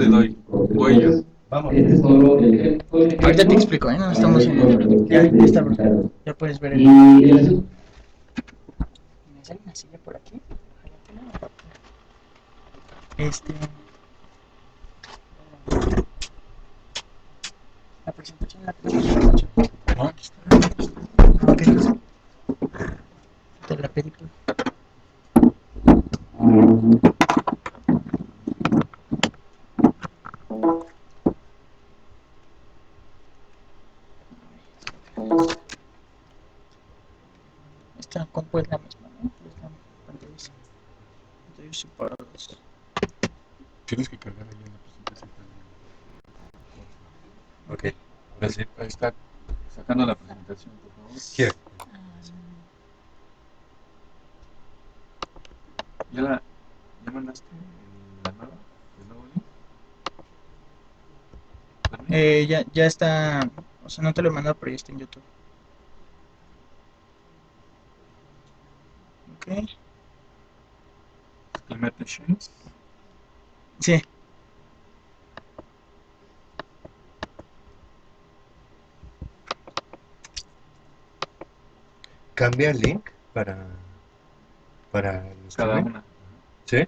te doy cuello. Vamos. Ahorita te explico, ¿eh? No estamos en el... Ya está, bro. Ya puedes ver el... Me sale una silla por aquí. Este... La presentación la tenemos. No, aquí está. Ok, entonces... Te la pedí, pues. Esta compu es la misma, ¿no? Es la pantallas separadas. Tienes que cargar ahí en la presentación también. Ok, ahora sí, ahí está sacando la presentación, por favor. Here. ¿Ya mandaste la nueva? ¿El nuevo link? Ya está... O sea, no te lo he mandado, pero ya está en YouTube. Ok. Implementation. Sí. Cambia el link para el Cada streaming. una. ¿Sí? Sí,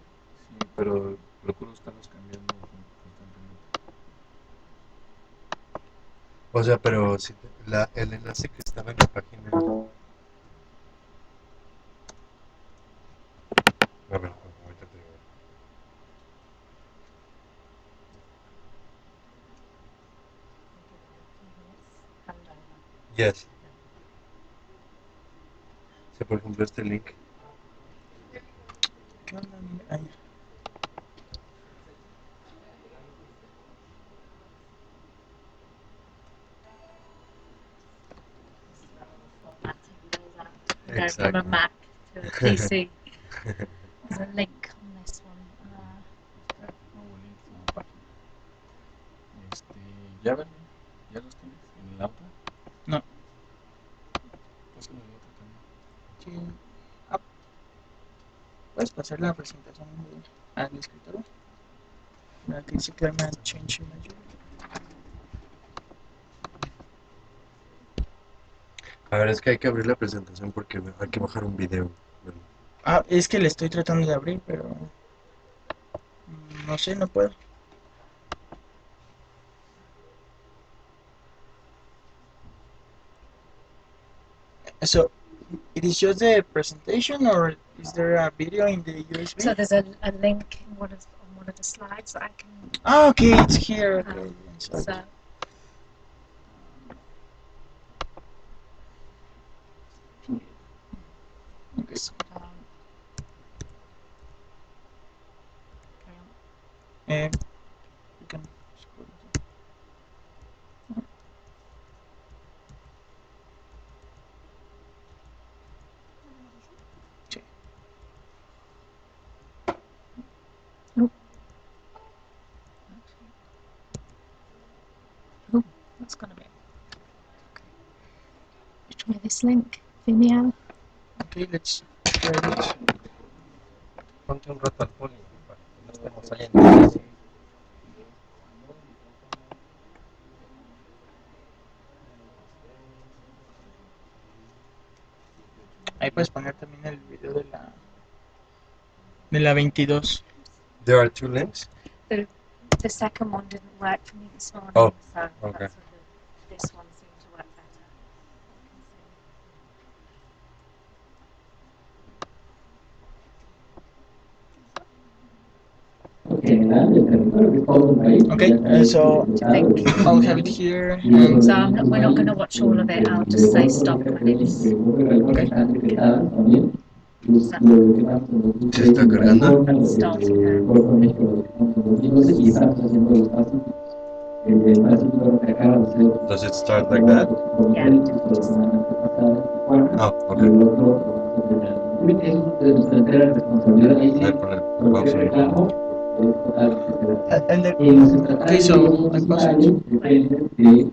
pero procuro estarlos cambiando constantemente. O sea, pero si el enlace que estaba en la página. A ver, ahorita te digo. Yes. O sea, por ejemplo, este link. ¿Qué onda? Ay, Go from a Mac to a PC. There's a link on this one. Nuevo link en la página. ¿Ya ven? ¿Ya los tienes en la otra? no. Pásame la otra también. Sí. Ah, ¿puedes pasar la presentación al escritorio? La que dice Climate Change Imagery. A ver, es que hay que abrir la presentación porque hay que bajar un video. Ah, es que le estoy tratando de abrir, pero... No sé, no puedo. So, it is just the presentation, or is there a video in the USB? So there's a link in on one of the slides that I can. Ah, okay, it's here. Okay, So okay. scroll down. Carry on. You can scroll. Sí. Oh, that's gonna be. Okay. You try this link, Vimeo. Okay, let's try this. Ponte un rato al poli para que no estemos ahí en Ahí puedes poner también el video de la 22. There are two links. The second one didn't work for me this morning, Oh, so okay. that's this one seemed to work better. Okay, so I'll have it here. And So we're not going to watch all of it. I'll just say stop when it's. okay. ¿Se está cargando? Starting now. Does it start like that? Yeah. Oh, okay. Voy a poner pausa ahí. And then, okay, so I pause it.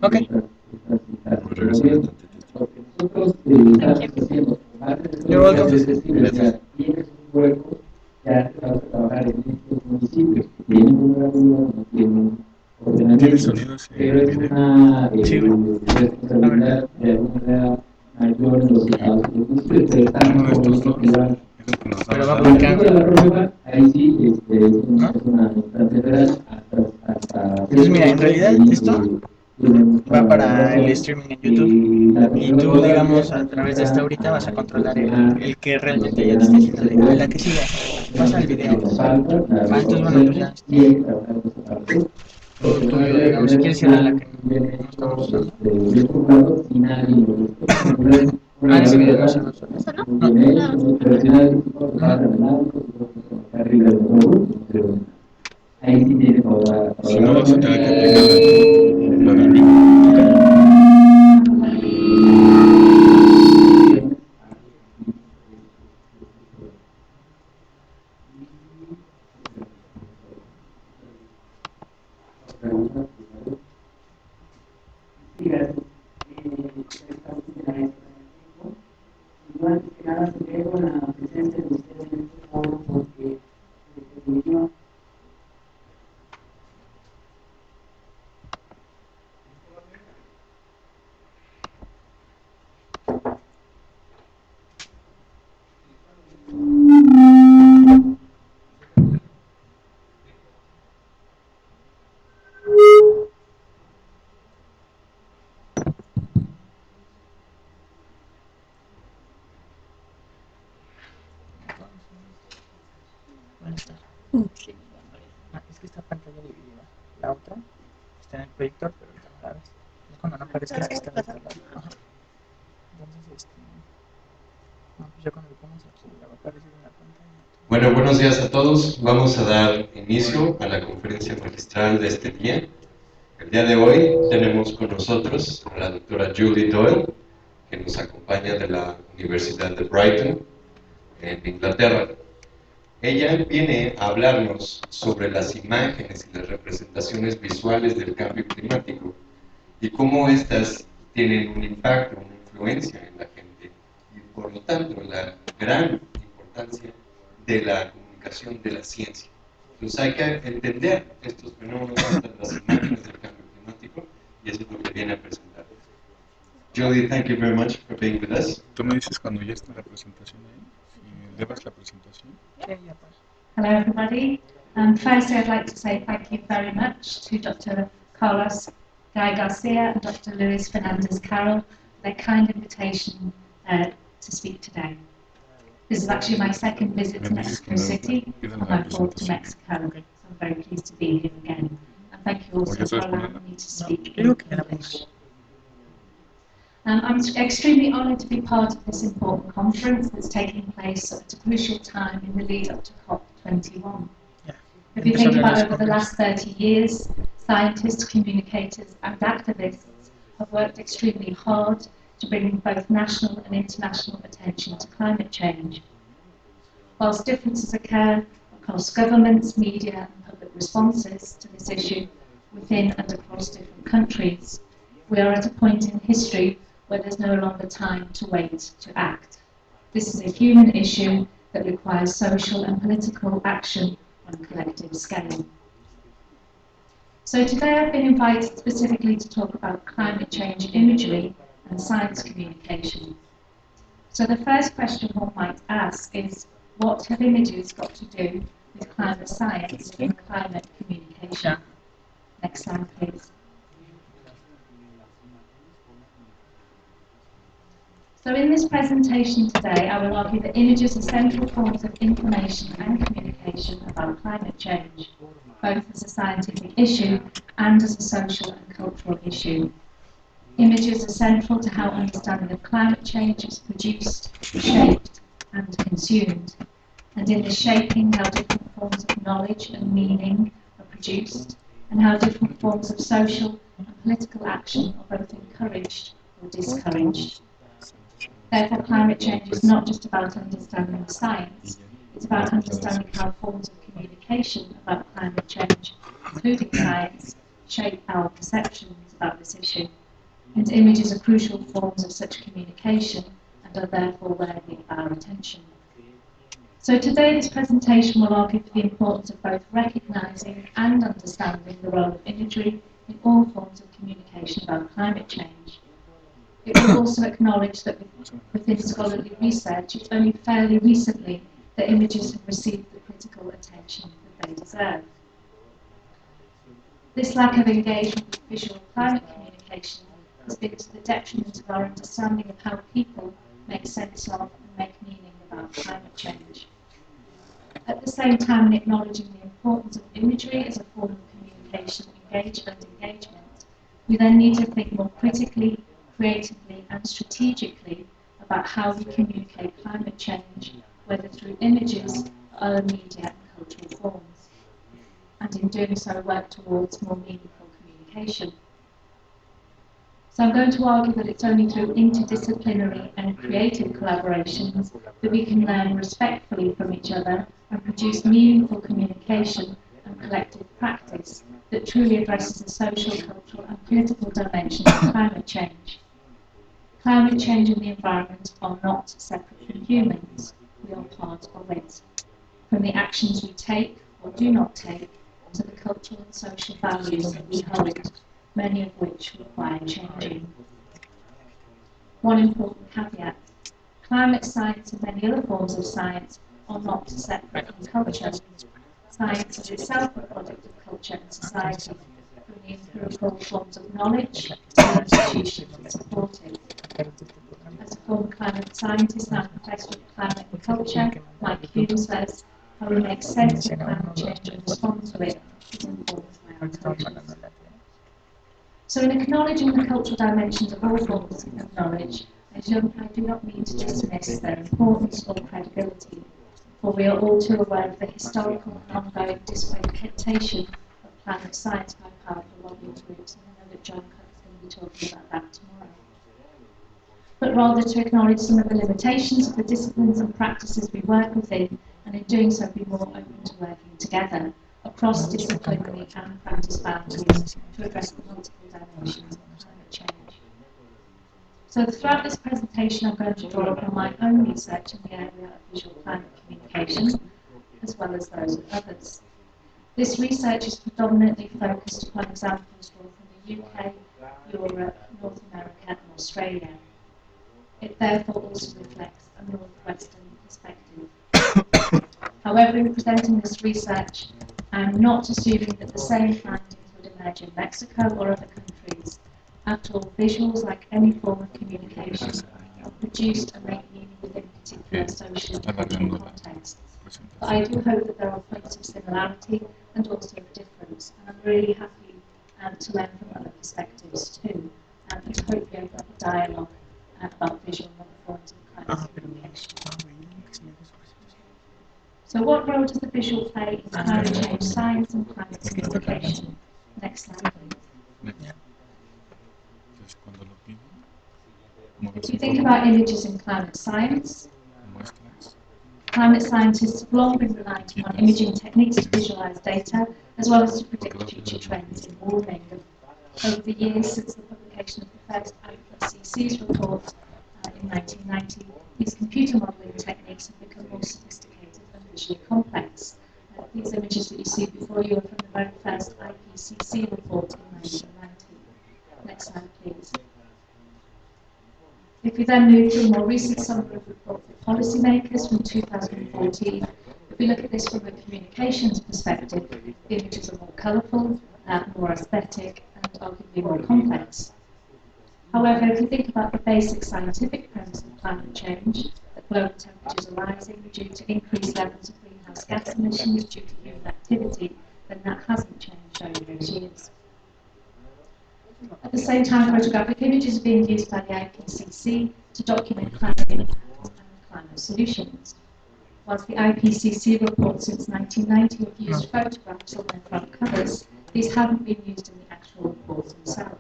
Okay. Voy a regresar tantito. Thank you. You're welcome. Gracias. ¿Tiene sonidos en el video? Sí, güey. A ver. Uno de estos dos es el que nos Pero va va a por dar. cambio. ¿No? Entonces, mira, en realidad esto va para el streaming en YouTube. Y tú, digamos, a través de esta ahorita vas a controlar el que realmente ya te esté diciendo de, la que sigue, pasa el video. Entonces, bueno, pues ya, tú, digamos, si quieres ir a la que no estamos usando. Ese video no se lo usa. ¿Eso no? No. Si no, vas a tener que aplicar la del vivo. ¿Dónde está? Sí. Es que esta pantalla dividida. La otra está en el proyector, pero ahorita no la ves. Es cuando no aparezca es que está de este lado. Ajá. Entonces, no, pues ya cuando lo pongas aquí ya va a aparecer en la pantalla. Bueno, buenos días a todos. Vamos a dar inicio a la conferencia magistral de este día. El día de hoy tenemos con nosotros a la doctora Julie Doyle, que nos acompaña de la Universidad de Brighton, en Inglaterra. Ella viene a hablarnos sobre las imágenes y las representaciones visuales del cambio climático y cómo éstas tienen un impacto, una influencia en la gente y por lo tanto la gran importancia de la comunicación de la ciencia. Entonces hay que entender estos fenómenos, las imágenes del cambio climático, y eso es lo que viene a presentar. Julie, thank you very much for being with us. Tú me dices cuando ya está la presentación ahí. Si llevas la presentación. Sí, ya pues. Hello, everybody. Firstly, I'd like to say thank you very much to Dr. Carlos Guy Garcia and Dr. Luis Fernandez Carroll for their kind invitation to speak today. This is actually my second visit to Mexico City and my fourth to Mexico, so I'm very pleased to be here again. And thank you also for allowing me to speak in English. I'm extremely honoured to be part of this important conference that's taking place at a crucial time in the lead up to COP21. If you think about over the last 30 years, scientists, communicators and activists have worked extremely hard to bring both national and international attention to climate change. Whilst differences occur across governments, media and public responses to this issue within and across different countries, we are at a point in history where there's no longer time to wait to act. This is a human issue that requires social and political action on a collective scale. So today I've been invited specifically to talk about climate change imagery and science communication. So the first question one might ask is, what have images got to do with climate science and climate communication? Next slide, please. So in this presentation today, I will argue that images are central forms of information and communication about climate change, both as a scientific issue and as a social and cultural issue. Images are central to how understanding of climate change is produced, shaped, and consumed, and in the shaping how different forms of knowledge and meaning are produced, and how different forms of social and political action are both encouraged or discouraged. Therefore, climate change is not just about understanding science, it's about understanding how forms of communication about climate change, including science, shape our perceptions about this issue. And images are crucial forms of such communication and are therefore worthy of our attention. So today this presentation will argue for the importance of both recognising and understanding the role of imagery in all forms of communication about climate change. It will also acknowledge that within scholarly research, it's only fairly recently that images have received the critical attention that they deserve. This lack of engagement with visual climate communication has been to the detriment of our understanding of how people make sense of and make meaning about climate change. At the same time, acknowledging the importance of imagery as a form of communication, engagement, we then need to think more critically, creatively and strategically about how we communicate climate change, whether through images or other media and cultural forms, and in doing so work towards more meaningful communication. So I'm going to argue that it's only through interdisciplinary and creative collaborations that we can learn respectfully from each other and produce meaningful communication and collective practice that truly addresses the social, cultural and political dimensions of climate change. Climate change and the environment are not separate from humans. We are part of it. From the actions we take or do not take to the cultural and social values that we hold, many of which require changing. One important caveat: climate science and many other forms of science are not separate from culture. Science is itself a product of culture and society, from the empirical forms of knowledge to the institutions that support it. As a former climate scientist and professor of climate and culture, Mike Hume says, how we make sense of climate change and respond to it is informed by our cultures. So in acknowledging the cultural dimensions of all forms of knowledge, I do not mean to dismiss their importance or credibility, for we are all too aware of the historical and ongoing discreditation of climate science by powerful lobbying groups, and I know that John Cook is going to be talking about that tomorrow. But rather to acknowledge some of the limitations of the disciplines and practices we work within, and in doing so be more open to working together across disciplinary and practice boundaries to address the multiple dimensions of climate change. So throughout this presentation I'm going to draw upon my own research in the area of visual climate communication, as well as those of others. This research is predominantly focused upon examples drawn from the UK, Europe, North America and Australia. It therefore also reflects a Northwestern perspective. However, in presenting this research, I'm not assuming that the same findings would emerge in Mexico or other countries. After all, visuals, like any form of communication, are produced and make meaning within particular social and cultural contexts. But I do hope that there are points of similarity and also of difference, and I'm really happy to learn from other perspectives too, and to hopefully open up a dialogue about visual and other forms of climate communication. So what role does the visual play in climate change science and climate communication? Next slide, please. If you think about images in climate science, climate scientists have long been reliant on imaging techniques to visualize data, as well as to predict future trends in warming. Over the years, since the publication of the first IPCC's report in 1990, these computer modelling techniques have become more sophisticated and visually complex. These images that you see before you are from the very first IPCC report in 1990. Next slide, please. If we then move to a more recent summary of report for policymakers from 2014, if we look at this from a communications perspective, the images are more colourful, more aesthetic, and arguably more complex. However, if you think about the basic scientific premise of climate change, that global temperatures are rising due to increased levels of greenhouse gas emissions due to human activity, then that hasn't changed over those years. At the same time, photographic images are being used by the IPCC to document climate impacts and climate solutions. Whilst the IPCC report since 1990 have used photographs on their front covers, these haven't been used in the actual reports themselves.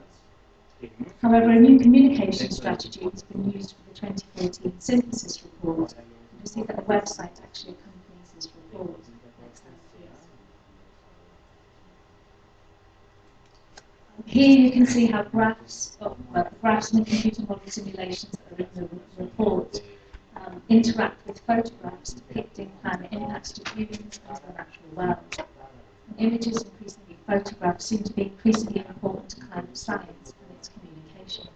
However, a new communication strategy has been used for the 2014 synthesis report, and you'll see that a website actually accompanies this report. Next slide, please. Here you can see how graphs and the computer model simulations that are in the report interact with photographs depicting climate impacts to humans and to the natural world. And images, increasingly photographs, seem to be increasingly important to climate science and its communication.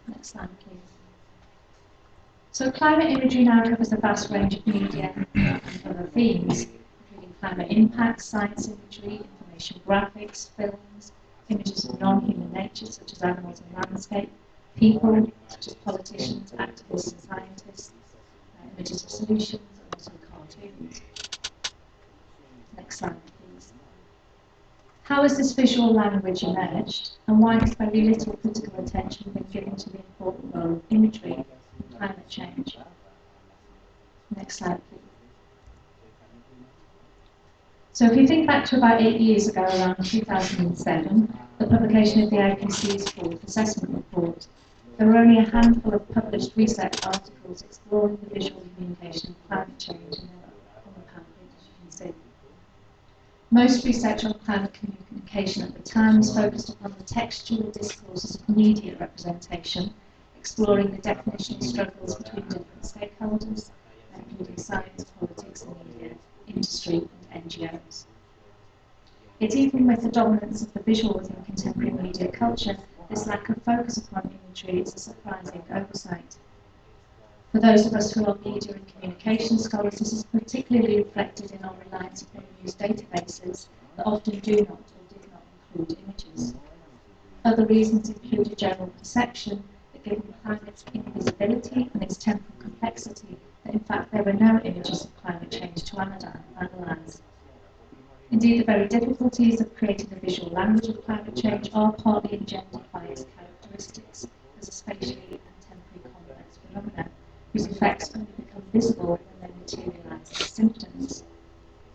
Next slide, please. So climate imagery now covers a vast range of media and other themes, including climate impacts, science imagery, information graphics, films, images of non-human nature such as animals and landscape, people such as politicians, activists and scientists, images of solutions, and also cartoons. Next slide, please. How has this visual language emerged, and why has very little critical attention been given to the important role of imagery in climate change? Next slide, please. So if you think back to about 8 years ago, around 2007, the publication of the IPCC's fourth assessment report, there were only a handful of published research articles exploring the visual communication of climate change on the pamphlet, as you can see. Most research on climate communication at the time was focused upon the textual discourses of media representation, exploring the definitional struggles between different stakeholders, including science, politics, and media, industry, and NGOs. Yet even with the dominance of the visual within contemporary media culture, this lack of focus upon imagery is a surprising oversight. For those of us who are media and communication scholars, this is particularly reflected in our reliance upon news databases that often do not or did not include images. Other reasons include a general perception that given climate's invisibility and its temporal complexity, that in fact there were no images of climate change to analyse. Indeed, the very difficulties of creating a visual language of climate change are partly engendered by its characteristics as a spatially and temporally complex phenomenon, whose effects only become visible when they materialise as symptoms.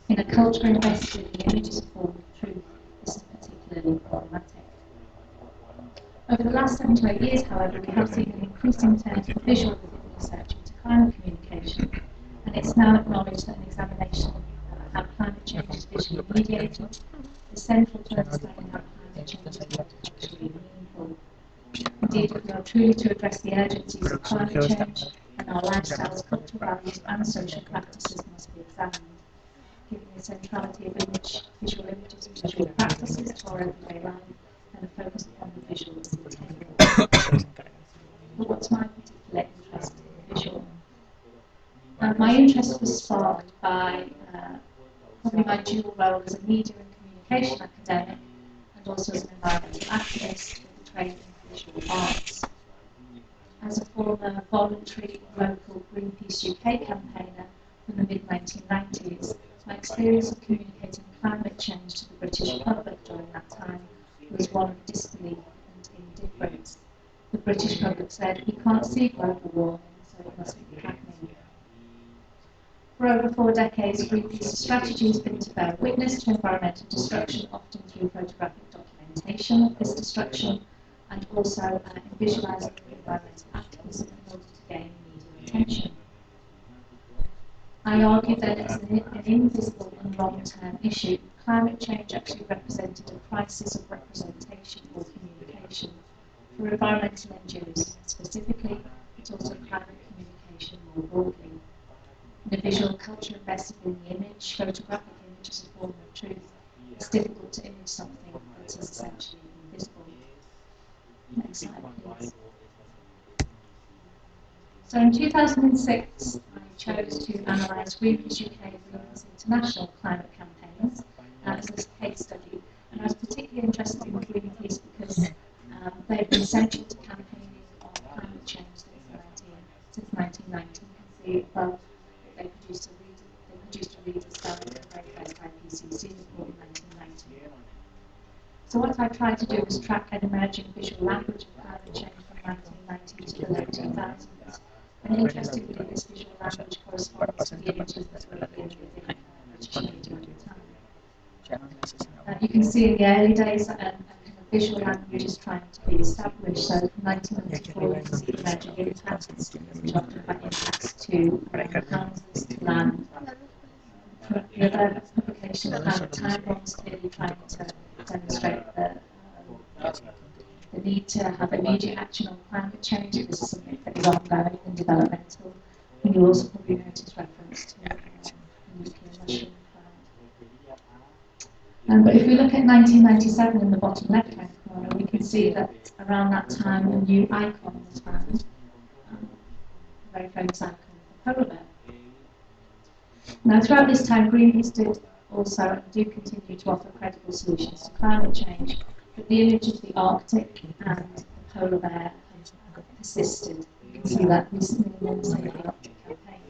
In a culture invested in the images of form of truth, this is particularly problematic. Over the last 7 to 8 years, however, we have seen an increasing turn to the visual within research into climate communication, and it's now acknowledged that an examination of how climate change is visually mediated is central to understanding how climate change is multiculturally meaningful. Indeed, if we are truly to address the urgencies of climate change, and our lifestyles, cultural values and social practices must be examined, giving the centrality of visual images and visual practices to our everyday life, and a focus upon the visual as integral. But what's my particular interest in the visual? My interest was sparked by probably my dual role as a media and communication academic and also as an environmental activist with a training in visual arts. As a former voluntary local Greenpeace UK campaigner from the mid-1990s, my experience of communicating climate change to the British public during that time was one of disbelief and indifference. The British public said, "We can't see global warming, so it mustn't be happening." For over 4 decades, Greenpeace's strategy has been to bear witness to environmental destruction, often through photographic documentation of this destruction, and also in visualising environmental activism in order to gain media attention. I argue that as an invisible and long-term issue, climate change actually represented a crisis of representation or communication for environmental NGOs specifically, but also climate communication more broadly. In a visual culture invested in the image, photographic image as a form of truth, it's difficult to image something that is essentially invisible. Next slide, please. So in 2006, I chose to analyse Greenpeace UK and Greenpeace International climate campaigns as a case study, and I was particularly interested in Greenpeace because they've been central to campaigning on climate change since 1990. You can see above that they produced a reader's guide to the very first IPCC report in 1990. So what I tried to do was track an emerging visual language of climate change from 1990 to the late 2000s. And interestingly, this visual language corresponds to the images that were appearing within British media at the time. You can see in the early days a kind of visual language is trying to be established. So from 1994, you can see emerging impacts, which often have impacts to houses, to land. The other publication, Climate Time Bombs, clearly trying to demonstrate the need to have immediate action on climate change. This is something that is ongoing and developmental. You also probably noticed reference to nuclear mushroom cloud. But if we look at 1997 in the bottom left-hand corner, we can see that around that time a new icon was found, a very famous icon, the polar bear. Now, throughout this time, Greenpeace did also and do continue to offer credible solutions to climate change, but the image of the Arctic and the polar bear have persisted. You can see that recently in the Save the Arctic campaign.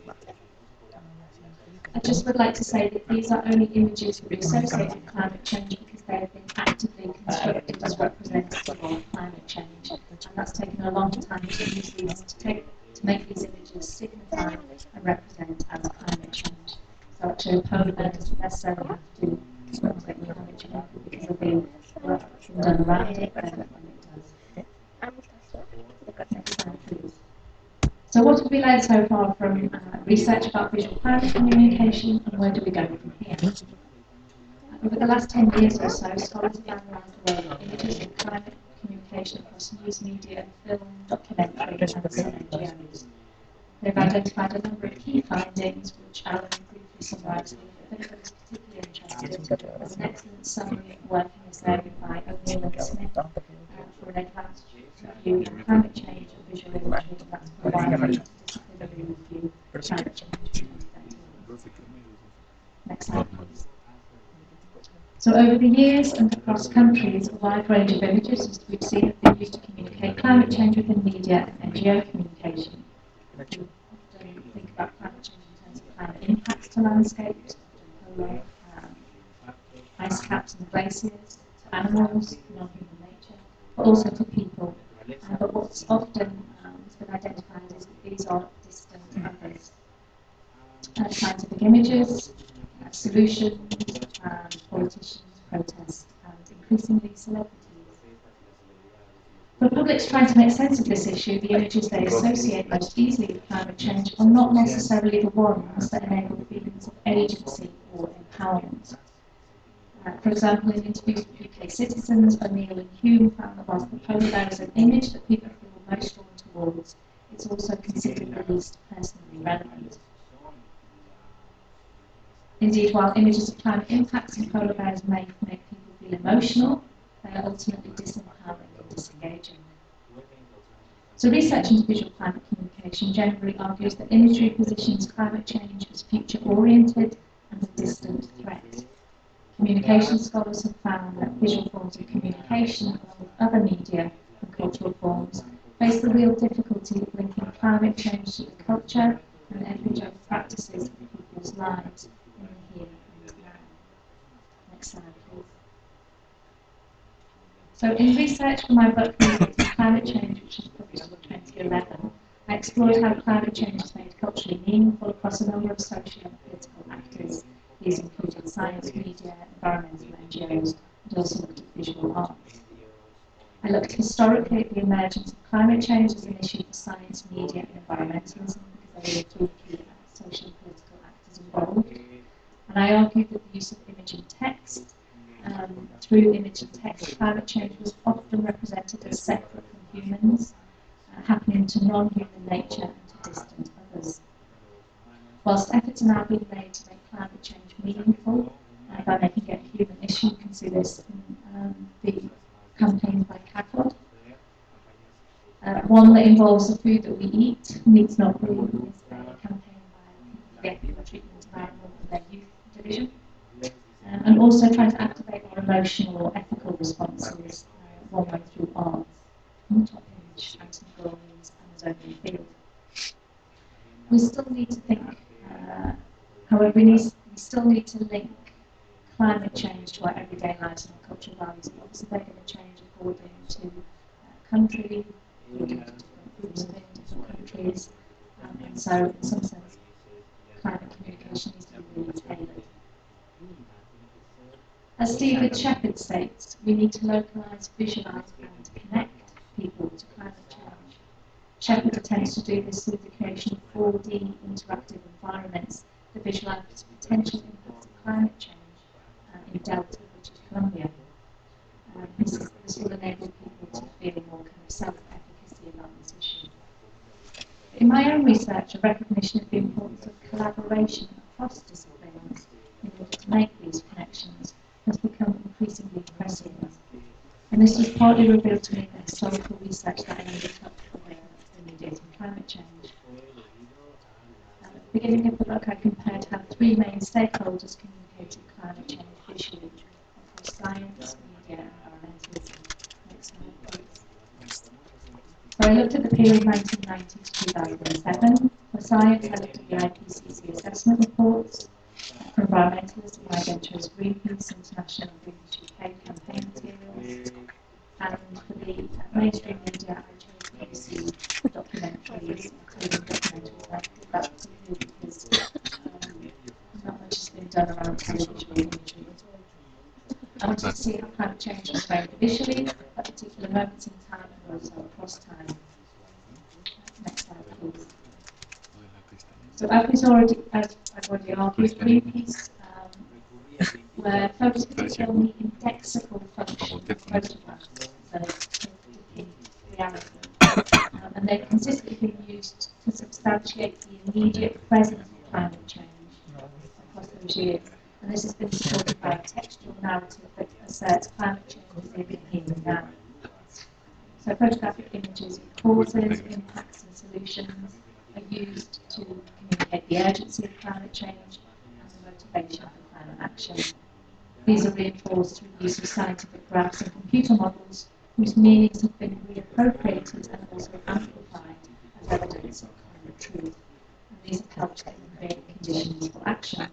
I just would like to say that these are only images we associate with climate change because they have been actively constructed as representative of climate change, and that's taken a long time to use these to make these images signify and represent as climate change. So actually, a polar bear doesn't necessarily have to represent climate change because of the work that's been done around it and it does. Next slide, please. So what have we learned so far from research about visual climate communication, and where do we go from here? Over the last 10 years or so, scholars have analysed the role of images in climate communication across news media, film, documentary, and some NGOs. They've identified a number of key findings, which Alan briefly summarised here. If anybody's particularly interested, there's an excellent summary work in this area by O'Neill and Smith for an advanced review of climate change and visual imagery. That's provided interdisciplinary review of climate change 2013. Next slide, please. So over the years and across countries, a wide range of images, as we've seen, have been used to communicate climate change within media and NGO communication. We often think about climate change in terms of climate impacts to landscapes, polar ice caps and glaciers, to animals, non-human nature, but also to people. But what's often has been identified is that these are distant others. Scientific images, solutions, politicians, protests, and increasingly celebrities. For publics trying to make sense of this issue, the images they associate most easily with climate change are not necessarily the ones that enable feelings of agency or empowerment. For example, in interviews with UK citizens, O'Neill and Hume found that whilst the polar bear is an image that people feel most drawn towards, it's also considered the least personally relevant. Indeed, while images of climate impacts in polar bears may make people feel emotional, they are ultimately disempowering and disengaging. So research into visual climate communication generally argues that imagery positions climate change as future-oriented and a distant threat. Communication scholars have found that visual forms of communication, along with other media and cultural forms, face the real difficulty of linking climate change to the culture and everyday practices of people's lives in the here and now. Next slide, please. So in research for my book, Climate Change, which was published in 2011, I explored how climate change is made culturally meaningful across a number of social and political actors. These included science, media, environmental NGOs, and also looked at visual arts. I looked historically at the emergence of climate change as an issue for science, media, and environmentalism, because they were the three key social and political actors involved. And I argued that the use of image and text, through image and text, climate change was often represented as separate from humans, happening to non-human nature and to distant others. Whilst efforts are now being made to make climate change meaningful by making it a human issue, you can see this in the campaign by CAFOD. One that involves the food that we eat, Meat's Not Green, is a campaign by the Ethical Treatment of Animals and their youth division. And also trying to activate our emotional or ethical responses, one way through art. On the top image, Anthony Gordon's Amazonian field. We still need to think, however, we still need to link climate change to our everyday lives and our cultural values. And obviously they're going to change according to country, according to different groups within different countries. And so, in some sense, climate communication needs to be really tailored. As David Shepherd states, we need to localise, visualise and connect people to climate change. Shepherd attempts to do this through the creation of 4D interactive environments that visualise potential impacts of climate change in Delta, British Columbia. This will enable people to feel more kind of self-efficacy about this issue. in my own research, a recognition of the importance of collaboration across disciplines in order to make these connections has become increasingly pressing. And this was partly revealed to me in the historical research that I undertook for remediating climate change. At the beginning of the book, I compared how three main stakeholders communicated climate change visually across science, media, and environmentalism. Next slide, please. So I looked at the period 1990 to 2007. For science, I looked at the IPCC assessment reports. For environmentalism, I again chose Greenpeace, International, and Greenpeace UK campaign materials. And for the mainstream media, I chose BBC documentaries, including documentaries like that because not much has been done around televisual imagery. I wanted to see how climate change was framed visually at particular moments in time and also across time. Next slide, please. So as I've already argued, Greenpeace were focused particularly on the indexical function of photographs, so taking reality. And they've consistently been used to substantiate the immediate presence of climate change across those years. And this has been supported by a textual narrative that asserts climate change is in the here and now. So photographic images of causes, impacts and solutions are used to communicate the urgency of climate change and the motivation for climate action. These are reinforced through the use of scientific graphs and computer models whose meanings have been reappropriated and also amplified as evidence of climate truth. And these have helped to create conditions for action.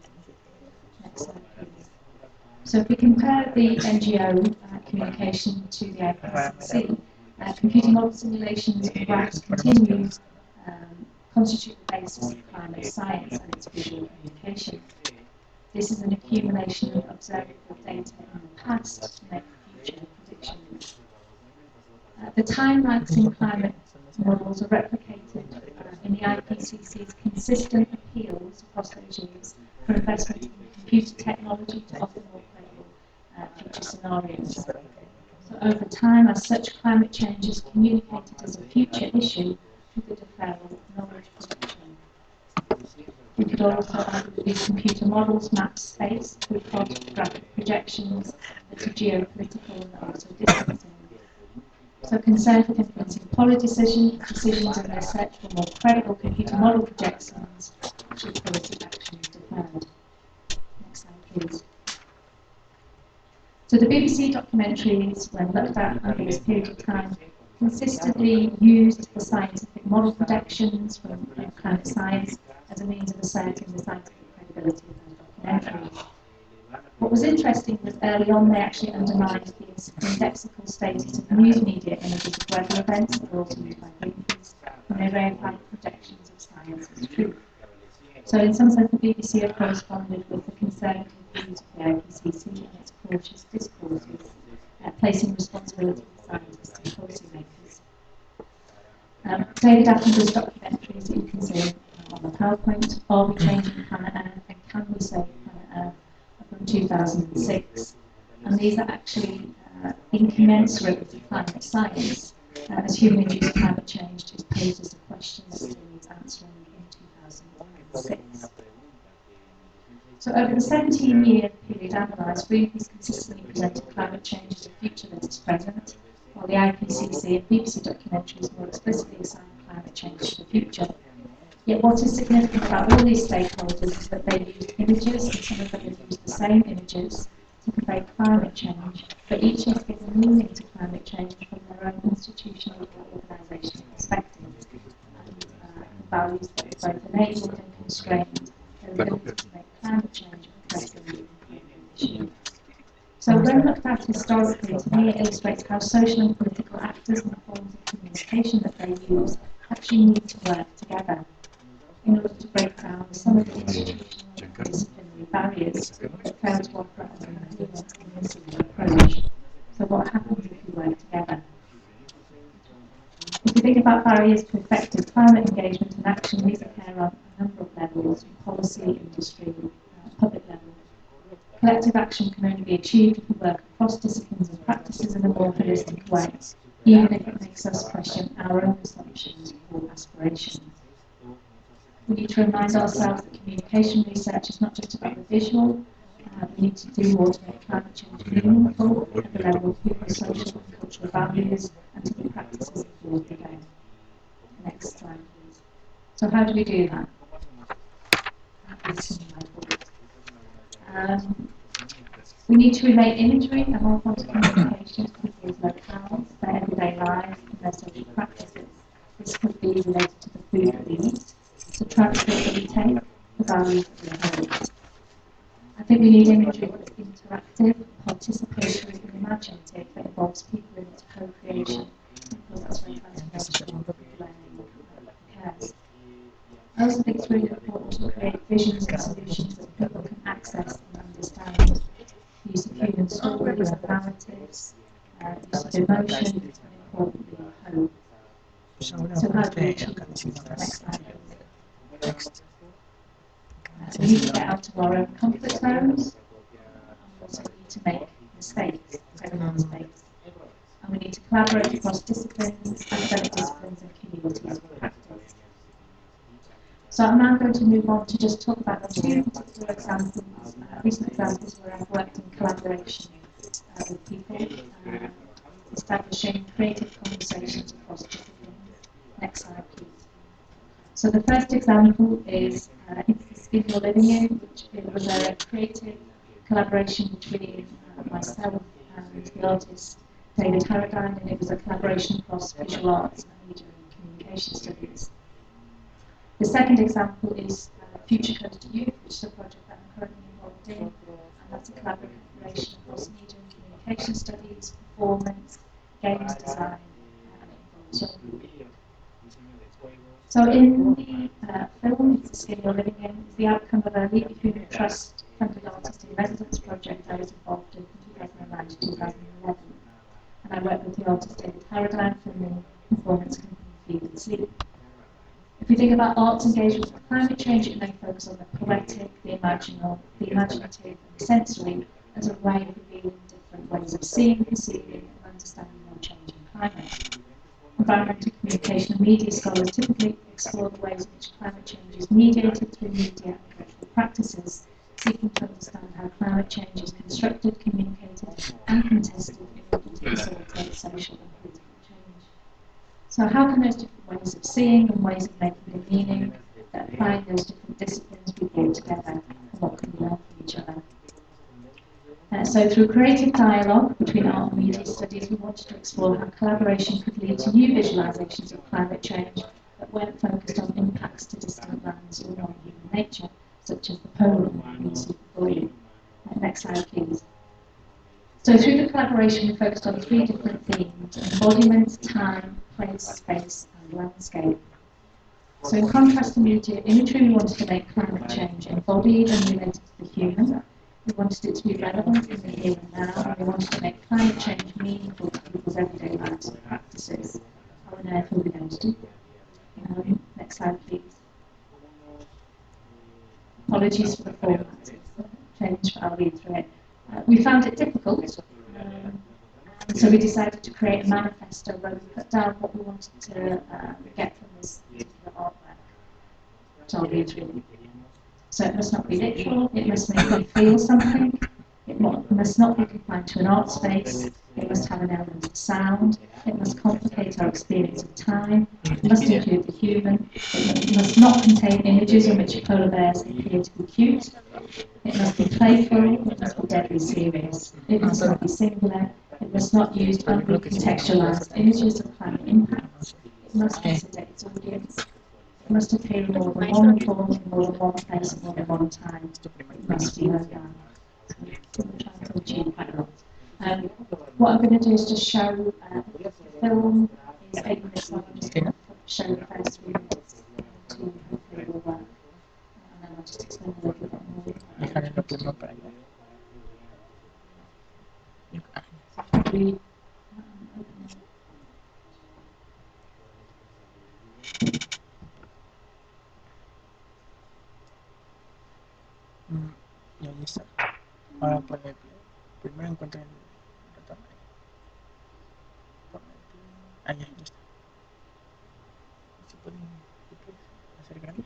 Next slide, please. So if we compare the NGO communication to the IPCC, computer model simulations and graphs continue constitute the basis of climate science and its visual communication. This is an accumulation of observable data in the past to make future predictions. The timelines in climate models are replicated in the IPCC's consistent appeals across those years for investment in computer technology to offer more credible future scenarios. So over time, as such, climate change is communicated as a future issue through the deferral of knowledge production. We could also argue that these computer models map space through cartographic projections that are geopolitical and also distancing. So concern for influencing policy decisions in their search for more credible computer model projections should policy action is deferred. Next slide, please. So the BBC documentaries, when looked at over this period of time, consistently used the scientific model projections from climate science as a means of asserting the scientific credibility of those documentaries. What was interesting was early on they actually undermined the indexical status of news media images of weather events that were also used by Greenpeace, and they reified projections of science as truth. So in some sense the BBC have corresponded with the conservative views of the IPCC and its cautious discourses, placing responsibility for scientists and policymakers. David Attenborough's documentaries that you can see on the PowerPoint, Are We Changing Planet Earth and Can We Save Planet Earth, are from 2006. And these are actually incommensurate with the climate science, as human-induced climate change is posed as a question that still needs answering in 2006. So over the 17-year period analysed, Greenpeace consistently presented climate change as a future that is present, while the IPCC and BBC documentaries more explicitly assign climate change to the future. Yet what is significant about all these stakeholders is that they used images, and some of them have used the same images, to convey climate change, but each has given meaning to climate change from their own institutional or organisational perspective, and the values that both enabled and constrained their ability to make climate change a pressing and critical issue. So when looked at historically, to me it illustrates how social and political actors and forms of communication that they use actually need to work together in order to break down some of the institutional and disciplinary barriers that fail to offer a coherent and listening approach. So what happens if we work together? If we think about barriers to effective climate engagement and action, these occur on a number of levels: policy, industry, public level. Collective action can only be achieved if we work across disciplines and practices in a more holistic way, even if it makes us question our own assumptions or aspirations. We need to remind ourselves that communication research is not just about the visual. We need to do more to make climate change meaningful at the level of human, social and cultural values and to the practices of forward the day. Next slide, please. So how do we do that? That is my thought. We need to relate imagery and all forms of communication to people's locales, their everyday lives and their social practices. This could be related to the food that we eat, the transport that we take, the values that we hold. I think we need imagery that's interactive, participatory and imaginative that involves people in its co-creation, because that's where transformation learning occurs. I also think it's really important to create visions and solutions that people can access and understand. Use of human stories and narratives, use of emotion, and importantly, hope. So how do we achieve this? Next slide, please. We need to get out of our own comfort zones. We also need to make mistakes. Everyone makes. And we need to collaborate across disciplines, academic disciplines, and communities of practice. So I'm now going to move on to just talk about the two particular examples, recent examples where I've worked in collaboration with people, establishing creative conversations across disciplines. Next slide, please. So the first example is the Skin You're Living In, which it was a creative collaboration between myself and the artist David Harradine, and it was a collaboration across visual arts and media and communication studies. The second example is Future Comes to Youth, which is a project that I'm currently involved in, and that's a collaboration across media and communication studies, performance, games design, and it involves young people. So in the film, The Skin You're Living In, is the outcome of a Leave Human Trust funded artist in residence project I was involved in from 2009 to 2011. And I worked with the artist David Harradine from the performance company Feed and Sleep. If we think about arts engagement with climate change, it may focus on the poetic, the imaginative, and the sensory as a way of revealing different ways of seeing, perceiving, and understanding our changing climate. Environmental communication and media scholars typically explore the ways in which climate change is mediated through media and cultural practices, seeking to understand how climate change is constructed, communicated, and contested in order to facilitate social and political change. So how can those different ways of seeing and ways of making a meaning that apply those different disciplines be brought together, and what can we learn from each other? So through creative dialogue between art and media studies, we wanted to explore how collaboration could lead to new visualizations of climate change that weren't focused on impacts to distant lands or non-human nature, such as the polar we see before you. Next slide, please. So through the collaboration, we focused on three different themes: embodiment, time, place, space, and landscape. So in contrast to media imagery, we wanted to make climate change embodied and related to the human. We wanted it to be relevant in the here and now, and we wanted to make climate change meaningful to people's everyday lives and practices. How on earth are we going to do that? Next slide, please. Apologies for the format, it's changed, but I'll read through it. We found it difficult, and so we decided to create a manifesto where we put down what we wanted to get from this particular artwork. So I'll read through it. So it must not be literal, it must make me feel something, it must not be confined to an art space, it must have an element of sound, it must complicate our experience of time, it must include the human, it must not contain images in which polar bears appear to be cute, it must be playful, it must be deadly serious, it must not be singular, it must not use uncontextualized images of climate impacts, it must consider its audience, it must appear in more than one form, in more than one place, and more than one time. It must be urban. So we're trying to achieve quite a lot. What I'm going to do is just show the film is 8 minutes long. I'm just going to show the first 3 minutes to hopefully will work. And then I'll just explain a little bit more. We, Ya listo. Ahora pone play. Primero encuentra el retorno. Pone play. Ah, ya está. ¿Se puede hacer grande?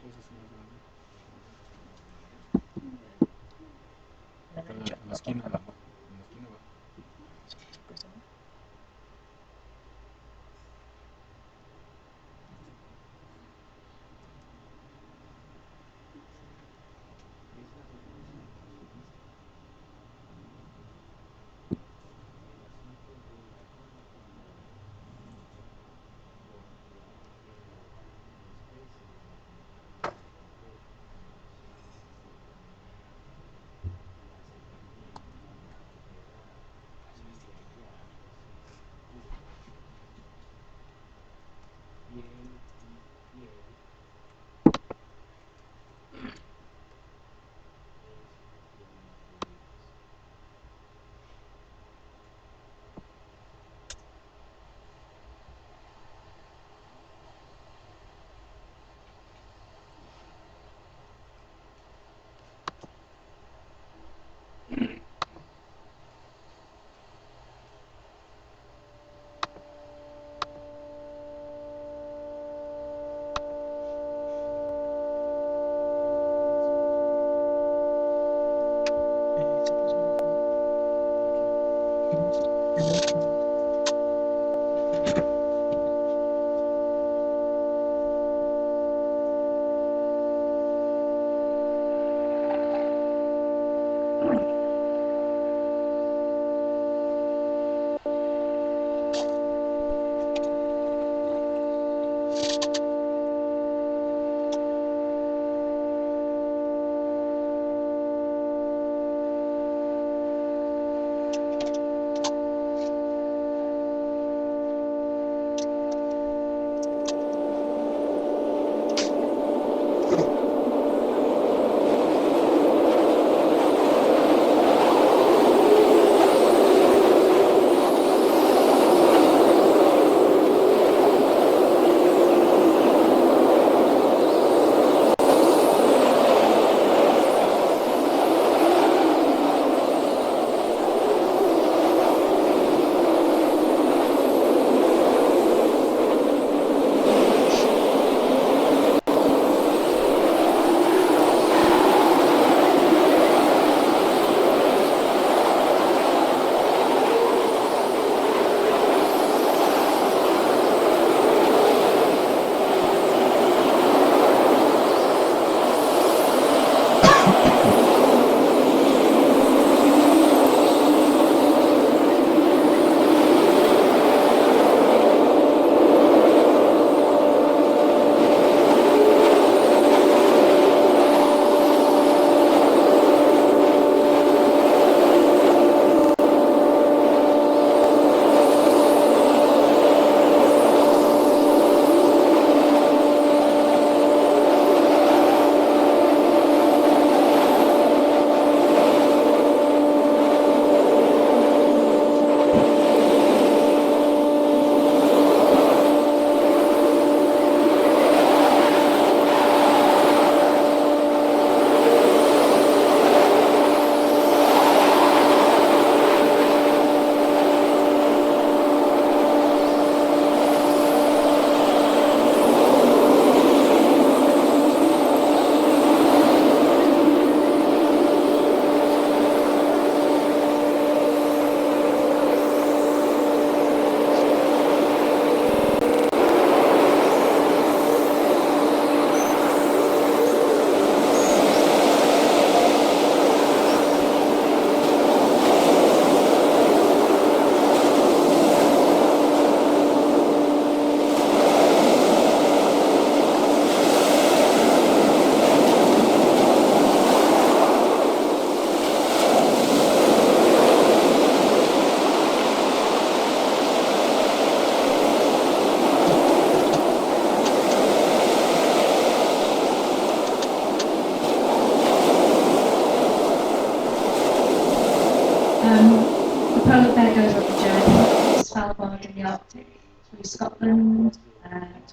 Svalbard in the Arctic, through Scotland,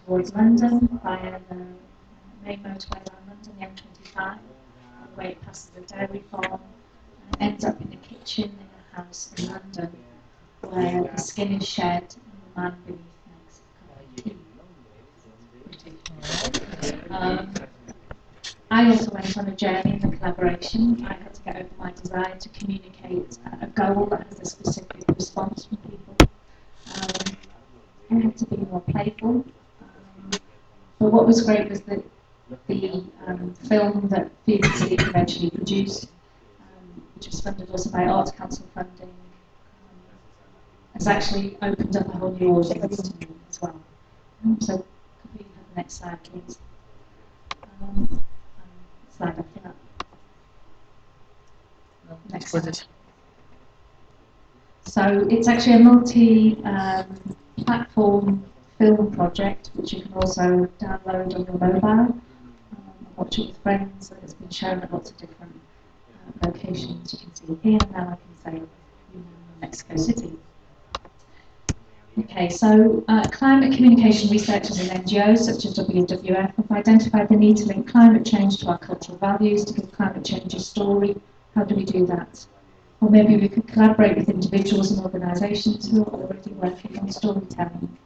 towards London via the main motorway around London, the M25, the way it passes the dairy farm, and ends up in the kitchen in a house in London, where the skin is shed and the man beneath makes a cup of tea. I also went on a journey in the collaboration. I had to get over my desire to communicate a goal that has a specific response from people. I had to be more playful. But what was great was that the film that Felix eventually produced, which was funded also by Arts Council funding, has actually opened up a whole new audience to me as well. So could we have the next slide, please? Slide after that. Next slide. So it's actually a multi-platform film project, which you can also download on your mobile, watch it with friends, and it's been shown at lots of different locations. You can see here, and now I can say Mexico City. Okay, so climate communication researchers and NGOs such as WWF have identified the need to link climate change to our cultural values, to give climate change a story. How do we do that? Or maybe we could collaborate with individuals and organisations who are already working on storytelling.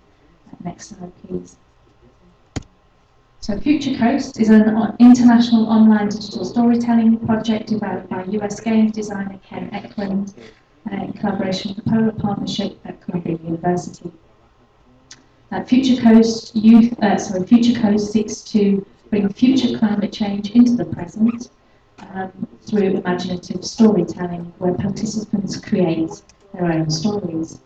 Next slide, please. So Future Coast is an international online digital storytelling project developed by US game designer Ken Eklund in collaboration with the Polar Partnership at Columbia University. Future Coast seeks to bring future climate change into the present through imaginative storytelling, where participants create their own stories.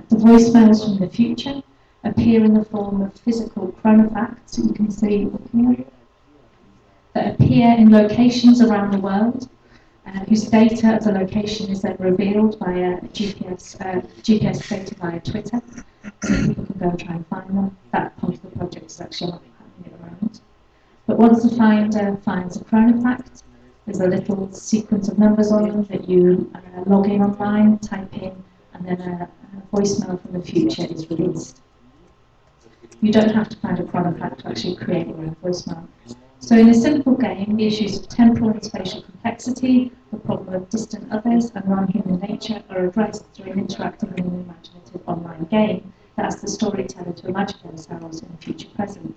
The voicemails from the future appear in the form of physical chronofacts that you can see here, that appear in locations around the world, whose data of the location is then revealed via GPS data via Twitter, so people can go and try and find them. That part of the project is actually not happening at the moment. But once the finder finds a chronofact, there's a little sequence of numbers on them that you log in online, type in, and then a voicemail from the future is released. You don't have to find a chronofact to actually create your own voicemail. So in a simple game, the issues of temporal and spatial complexity, the problem of distant others, and non-human nature are addressed through an interactive and imaginative online game that asks the storyteller to imagine themselves in the future present.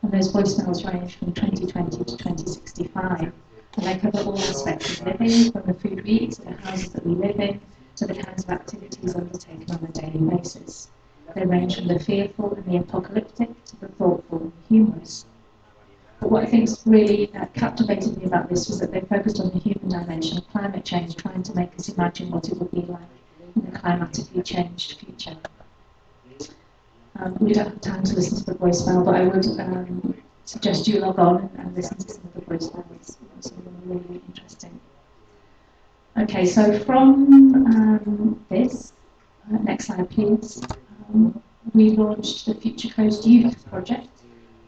And those voicemails range from 2020 to 2065. And they cover all aspects of living, from the food we eat to the houses that we live in, to the kinds of activities undertaken on a daily basis. They range from the fearful and the apocalyptic to the thoughtful and the humorous. But what I think really captivated me about this was that they focused on the human dimension of climate change, trying to make us imagine what it would be like in a climatically changed future. We don't have time to listen to the voicemail, but I would suggest you log on and listen to some of the voicemails. Some of them are really interesting. Okay, so from this, next slide please, we launched the Future Coast Youth Project,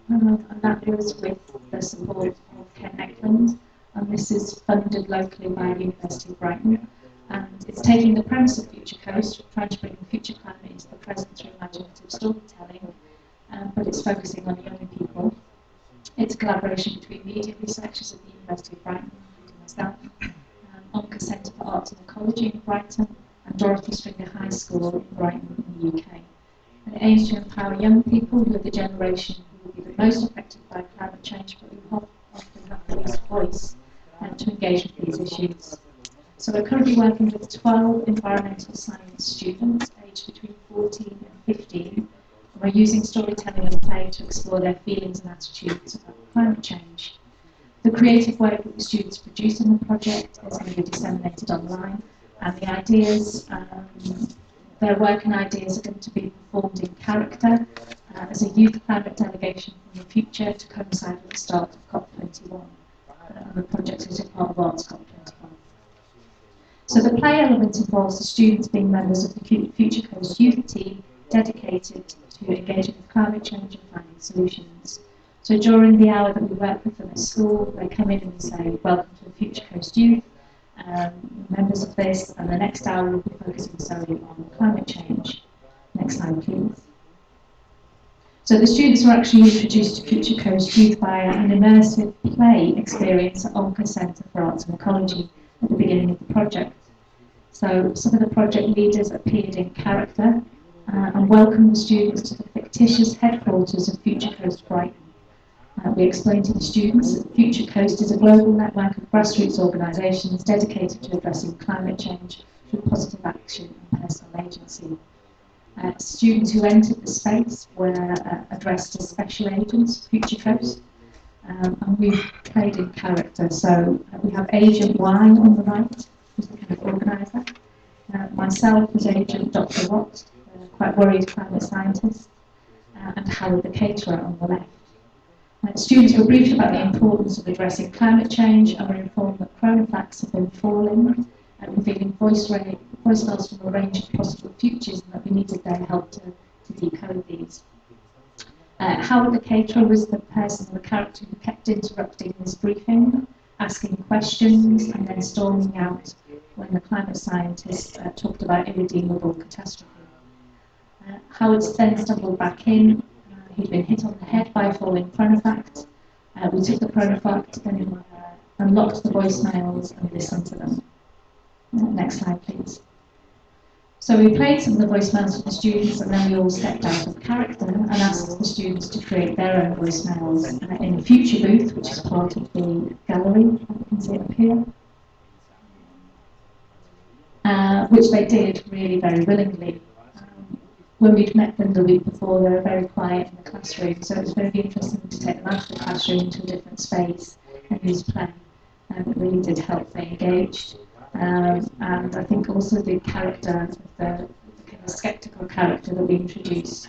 and that was with the support of Ken Eklund, and this is funded locally by the University of Brighton. And it's taking the premise of Future Coast, trying to bring the future climate into the present through imaginative storytelling, but it's focusing on young people. It's a collaboration between media researchers at the University of Brighton, including myself, Onca Centre for Arts and Ecology in Brighton, and Dorothy Stringer High School in Brighton in the UK. And it aims to empower young people who are the generation who will be the most affected by climate change, but who often have the least voice, to engage with these issues. So we're currently working with 12 environmental science students aged between 14 and 15. And we're using storytelling and play to explore their feelings and attitudes about climate change. The creative work that the students produce in the project is going to be disseminated online, and the ideas, their work and ideas are going to be performed in character as a youth climate delegation from the future to coincide with the start of COP21. And the project is a part of Arts COP21. So the play element involves the students being members of the Future Coast Youth team dedicated to engaging with climate change and finding solutions. So during the hour that we work with them at school, they come in and we say, welcome to the Future Coast Youth, members of this, and the next hour will be focusing solely on climate change. Next slide, please. So the students were actually introduced to Future Coast Youth via an immersive play experience at Onca Centre for Arts and Ecology at the beginning of the project. So some of the project leaders appeared in character and welcomed the students to the fictitious headquarters of Future Coast Brighton. We explained to the students that Future Coast is a global network of grassroots organisations dedicated to addressing climate change through positive action and personal agency. Students who entered the space were addressed as special agents of Future Coast, and we've played in character. So we have Agent Y on the right, who's the kind of organiser. Myself as Agent Dr. Watt, quite worried climate scientist, and Howard the caterer on the left. Students were briefed about the importance of addressing climate change and were informed that chronoflaks have been falling and revealing voicemails from a range of possible futures, and that we needed their help to decode these. Howard the caterer was the person, the character who kept interrupting this briefing, asking questions and then storming out when the climate scientists talked about irredeemable catastrophe. Howard then stumbled back in. He'd been hit on the head by a falling chronofact. We took the chronofact and unlocked the voicemails and listened to them. Next slide, please. So we played some of the voicemails for the students, and then we all stepped out of character and asked the students to create their own voicemails in the future booth, which is part of the gallery. You can see it up here. Which they did really very willingly. When we'd met them the week before, they were very quiet in the classroom, so it was very interesting to take them out of the classroom into a different space and use play. It really did help they engaged. And I think also the character, the kind of sceptical character that we introduced,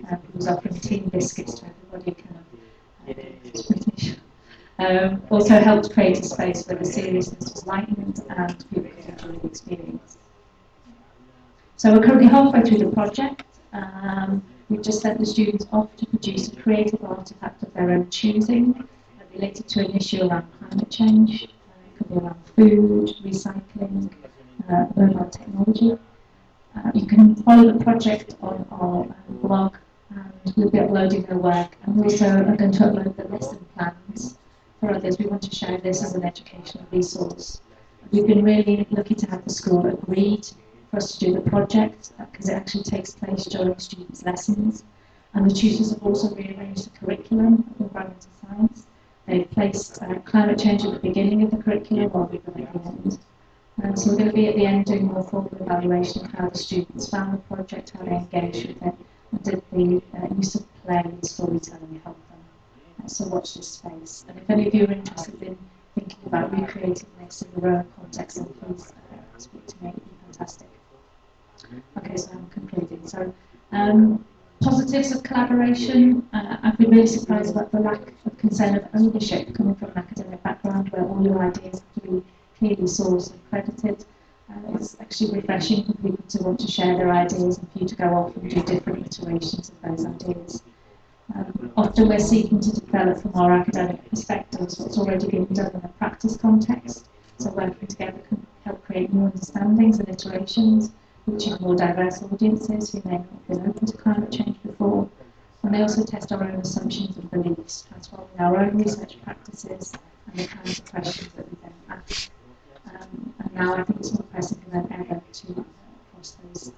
who was offering tea and biscuits to everybody, kind of, it's British, also helped create a space where the seriousness was lightened and people could enjoy the experience. So we're currently halfway through the project. We've just sent the students off to produce a creative artefact of their own choosing related to an issue around climate change. It could be around food, recycling, mobile technology. You can follow the project on our blog, and we'll be uploading their work, and we also are going to upload the lesson plans for others. We want to share this as an educational resource. We've been really lucky to have the school agreed for us to do the project, because it actually takes place during students' lessons, and the tutors have also rearranged the curriculum of environmental science. They've placed climate change at the beginning of the curriculum while we've been at the end. So we're going to be at the end doing more formal evaluation of how the students found the project, how they engaged with it, and did the use of play and storytelling help them. So watch this space. And if any of you are interested in thinking about recreating this in your own context, then please speak to me. It'd be fantastic. Okay, so I'm concluding. So, positives of collaboration. I've been really surprised about the lack of concern of ownership coming from an academic background where all your ideas have to be clearly sourced and credited. It's actually refreshing for people to want to share their ideas and for you to go off and do different iterations of those ideas. Often we're seeking to develop from our academic perspectives what's already been done in a practice context, so working together can help create new understandings and iterations, reaching more diverse audiences who may not have been open to climate change before, and they also test our own assumptions and beliefs, transforming our own research practices and the kinds of questions that we then ask. And now I think it's more pressing than ever to cross those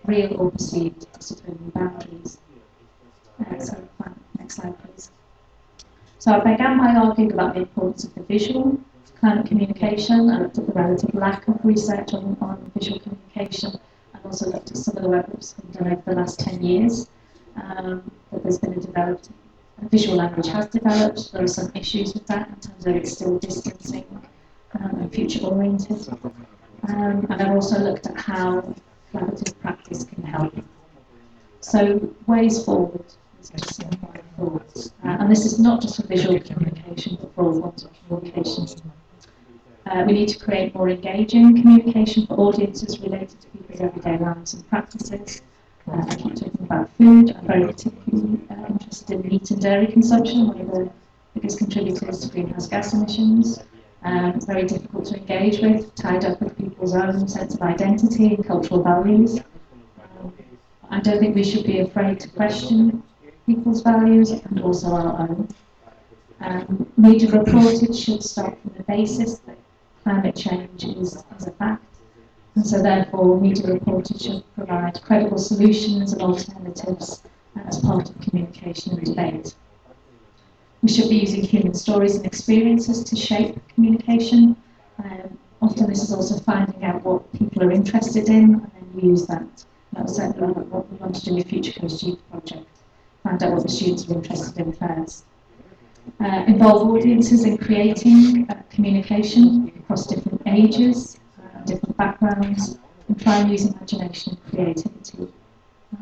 real or perceived disciplinary boundaries. So, next slide, please. So I began by arguing about the importance of the visual climate communication. I looked at the relative lack of research on visual communication, and also looked at some of the work that's been done over the last 10 years. That there's been a visual language has developed. There are some issues with that in terms of it's still distancing and future-oriented. And I've also looked at how collaborative practice can help. So ways forward. These are just some of my thoughts. And this is not just for visual communication, but for all forms of communication. We need to create more engaging communication for audiences related to people's everyday lives and practices. I keep talking about food. I'm very particularly interested in meat and dairy consumption, one of the biggest contributors to greenhouse gas emissions. very difficult to engage with, tied up with people's own sense of identity and cultural values. I don't think we should be afraid to question people's values and also our own. Media reportage should start from the basis that climate change is a fact, and so therefore media reportage should provide credible solutions and alternatives as part of communication and debate. We should be using human stories and experiences to shape communication. Often this is also finding out what people are interested in and then use that. That was certainly what we want to do with Future Coast Youth Project. Find out what the students are interested in first. Involve audiences in creating communication across different ages, different backgrounds, and try and use imagination and creativity.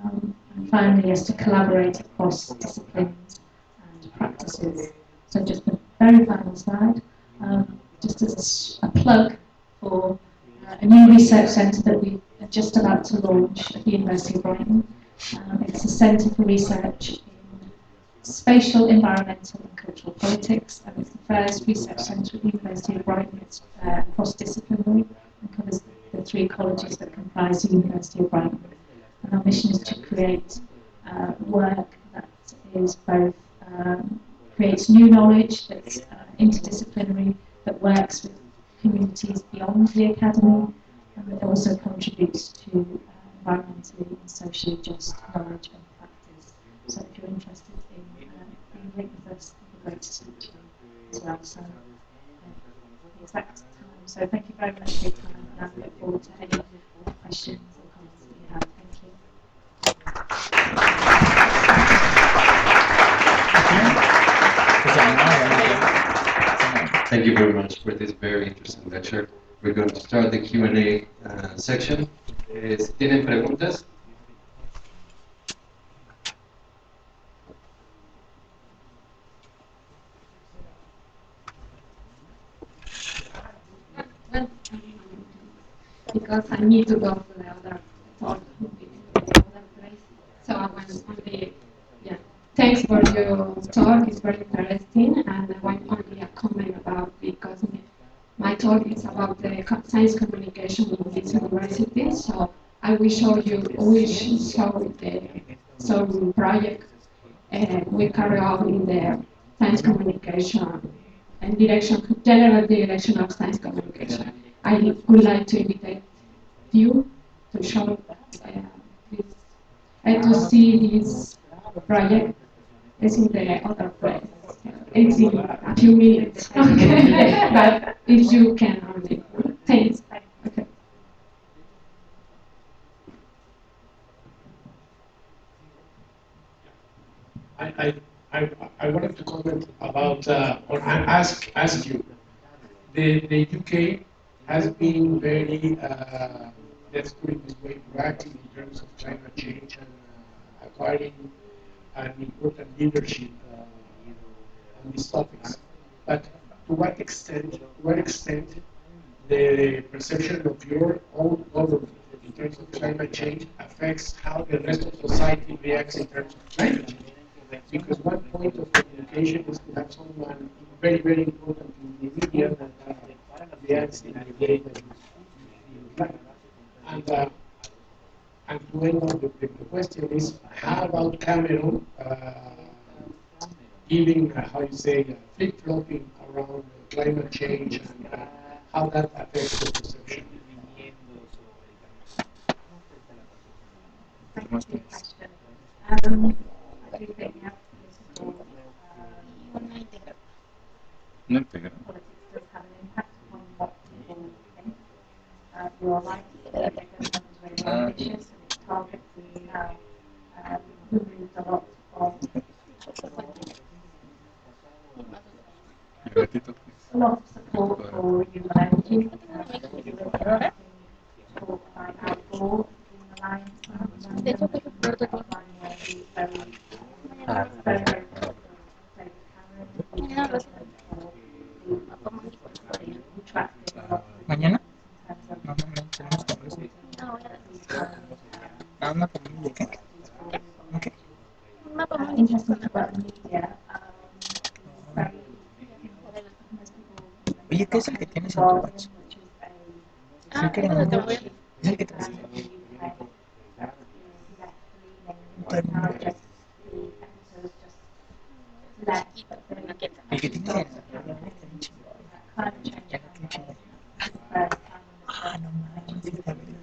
And finally, yes, to collaborate across disciplines and practices. So just the very final slide, just as a plug for a new research centre that we are just about to launch at the University of Brighton. It's a centre for research in spatial, environmental and cultural politics, and it's the first research centre at the University of Brighton. It's cross-disciplinary and covers the three colleges that comprise the University of Brighton. And our mission is to create work that is both creates new knowledge that's interdisciplinary, that works with communities beyond the academy, and that also contributes to environmentally and socially just knowledge and practice. So if you're interested in being linked with us, it'd be great to speak to you as well. So the exact time. So thank you very much for your time, and I look forward to any questions or comments that you have. Thank you. Thank you very much for this very interesting lecture. We're going to start the Q&A section. Si tienen preguntas. Because I need to go to the other talk, so I want only, yeah. Thanks for your talk, it's very interesting, and I want only a comment about, because my talk is about the science communication in this university, so I will show you, some project we carry out in the science communication and general direction of science communication. I would like to invite you to show this and to see this project. It's in the other place. It's in a few minutes. Okay. But if you can only. Thanks. Okay. I wanted to comment about or ask you. The UK has been very, let's put it this way, proactive in terms of climate change and acquiring an important leadership, on these topics. But to what extent the perception of your own government in terms of climate change affects how the rest of society reacts in terms of climate change? Because one point of communication is to have someone very, very important in the media that reacts in the way that you like. And to end on the question is, how about Cameron giving, how you say, flip-flopping around climate change and how that affects the perception? I do think we have political No integra. politics does have an impact on what people think. You are right, the government is very ambitious and its targets is now removed a lot of support for renewable energy. Talk about our goal in the line very Mañana normalmente tenemos congreso. Ah, una familia, ¿qué? Okay. interesting about the media. Very, most people Oye, ¿qué es el que tienes en tu WhatsApp? Ah, déjalo, te voy a... Es el que te vas Chiquito, una quieta. el que tienes en ah, no manches, está bien.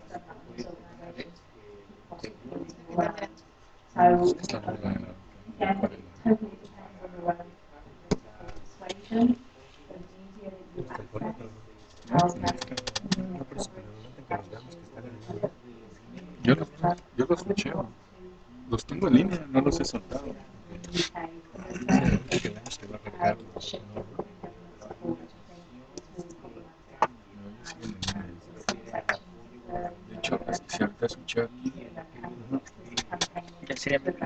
Yo los ficheo. Los tengo en línea, no los he soltado. De hecho, si ahorita escuché aquí,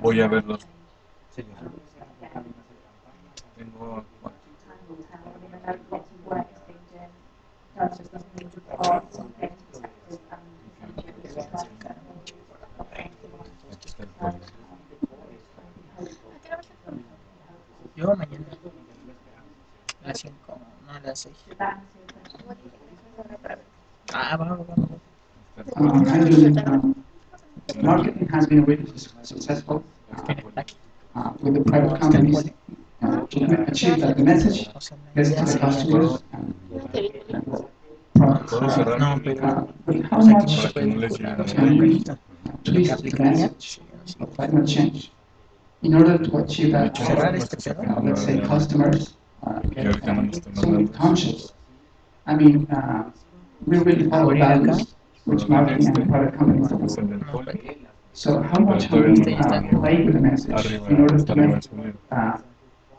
voy a verlos. Tengo aquí está el pollo. Yo mañana a las 5, no a las 6. Ah, vamos. Marketing has been really successful with the private companies to achieve that the message gets to the customers and Puedo cerrar No, mi pero but how aquí no much se puede no les llegue o sea, un cajito. twist the message of climate change in order to achieve that Cerrar este pedo. let's say customers que get ahorita no me están so mandando. conscious. I mean, we really follow values which marketing and private companies don't. Es el del No, pollo. pero So how much have Todavía we no está played with the message arriba, in order hasta to arriba make de su nivel.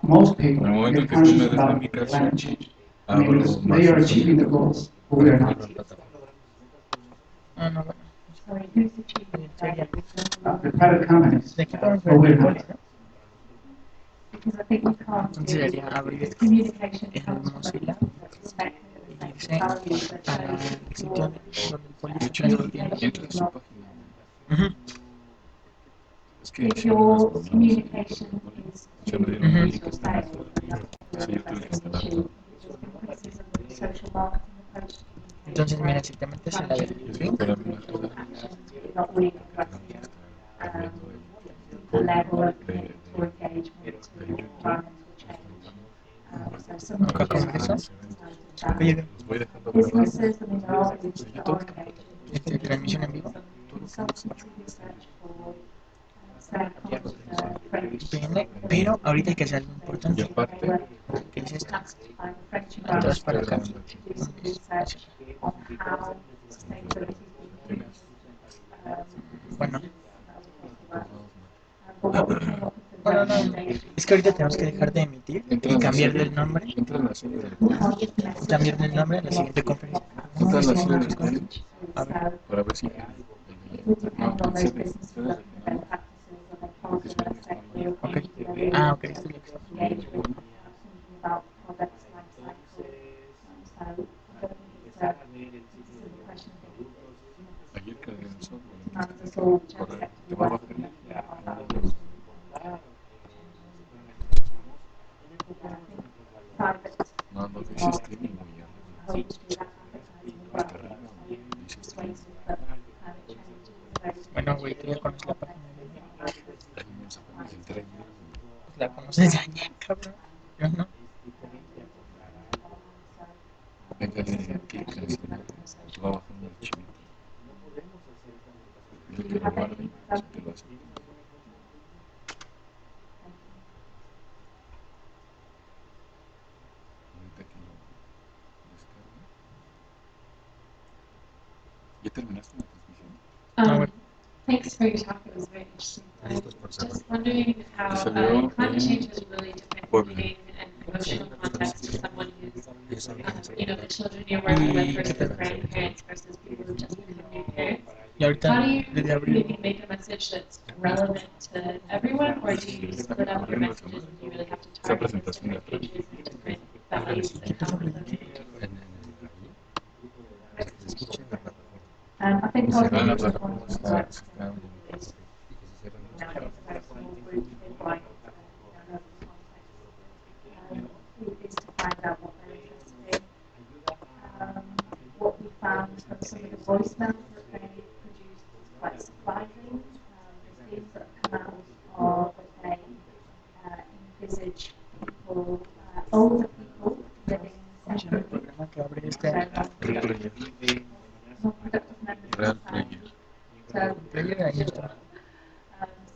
most En people el momento en get que tú conscious me des la about indicación, climate change? I abro mean, más they are el achieving the sonido goals, but we para are ponerlo not. en plataforma. no, bueno. Sería. The private companies, De aquí podemos but ver we're el poli, not. ¿no? Because I think we can't Entonces sería abrir communication el comes from Mozilla perspective y irse al sitio donde el poli De está hecho, transmitiendo. entra a su página. Ujú. Es que if hicieron unas your mamadas. communication is Se me dieron un link que está en el entonces yo tuve que instalar todo. criticism of the social marketing approach to communication, Entonces, mira, si te metes en la de Y es Bing, para mí una cosa not really que tenemos addressing que estar cambiando the level of de political engagement to YouTube. environmental change. So some nunca digital Congrerso. channels Oye, Los voy dejando grabados. businesses, I mean, there are businesses that are engaging. transmisión en vivo. Consultancy research for French. Pero ahorita hay que hacer algo Y importante, aparte, que es esto. by the French Atrás para acá. grabando aquí. to do some research on how sustainability is being Tienes used. Bueno, But what we came up with the bueno, no, recommendation es que ahorita tenemos que dejar de emitir y cambiarle el nombre, entra en la serie del pollo. cambiarle el nombre a la siguiente conferencia. Entra en la serie del pollo A ver, para ver si no, on those ustedes businesses al that final, better practices and they porque can't si no está muy ok. Ah, ok, esto es lo que estamos. engage with thinking about products life cycle. So I don't think it's a simple question. ayer cargué el software, Demands us all to correr, accept te the va a work bajar that private no, no dice streaming muy arriba, hope to do that advertising hasta arriba dice streaming, persuasive, but climate change is very Bueno, güey, tú ya conoces la página de hay un mensaje que entré ayer, pues la conoces ya, cabrón. Yo no. pégale aquí cancelar, te va a bajar un archivito, dile que lo guarde y si te lo hace. Ahorita que lo descargue. ¿Ya terminaste la transmisión? Thanks for your talk. It was very interesting. I'm just wondering how climate change has really different meaning and emotional context for someone who's, the children you're working with versus grandparents versus people who've just become new parents. Y ahorita, How do you desde abril, maybe make a message that's relevant to everyone, or do you split up your messages and you really have to Esa target presentación de different atrás. ages and different values and how? I think Ah, one la of the plataforma ones se that está abriendo. is now it's a very small group, they write local context, is to find out what they're interested in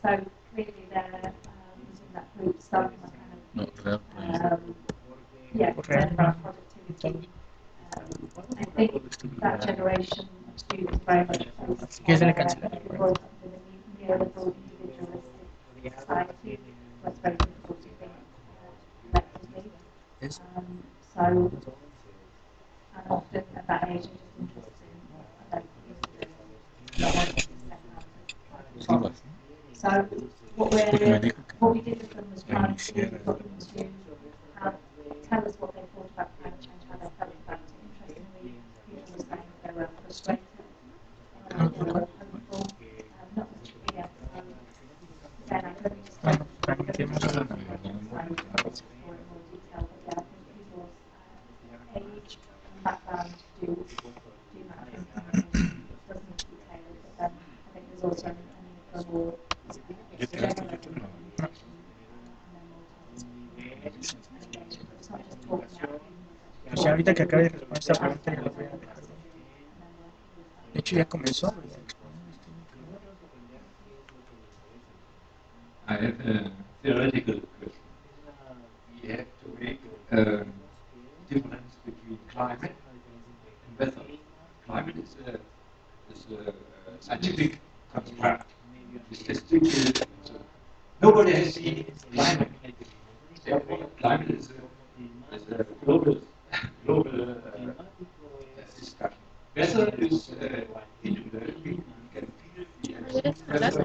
So clearly they're using that group stuff and kind of No, real. yeah, concerned about productivity. I think that generation of students very much ¿Qué se le grew cancela? up in a neoliberal individualistic society where it's very difficult to think collectively. Es- So, and often at that age, they're just interested in not wanting to step out of the box. So, what we did with them was try to get them to tell us what they thought about climate change, how they felt about it. Interestingly, people were saying they were frustrated, they were hopeful, not much fear. Then I couldn't discuss Transmitimos a la- more in more detail, but yeah, I think people's age and background do matter in climate. It does need to be tailored, but then I think there's also a need for more general communication and then more engagement. But it's not just talking out. Pues ya ahorita que acabe de responder esta pregunta ya lo voy a dejar. De hecho ya comenzó. I have a theoretical question. We have to make difference between climate and weather. Climate is a scientific construct. It's restricted. Nobody has seen climate. Climate is a global discussion. Weather is individual. We can feel the weather.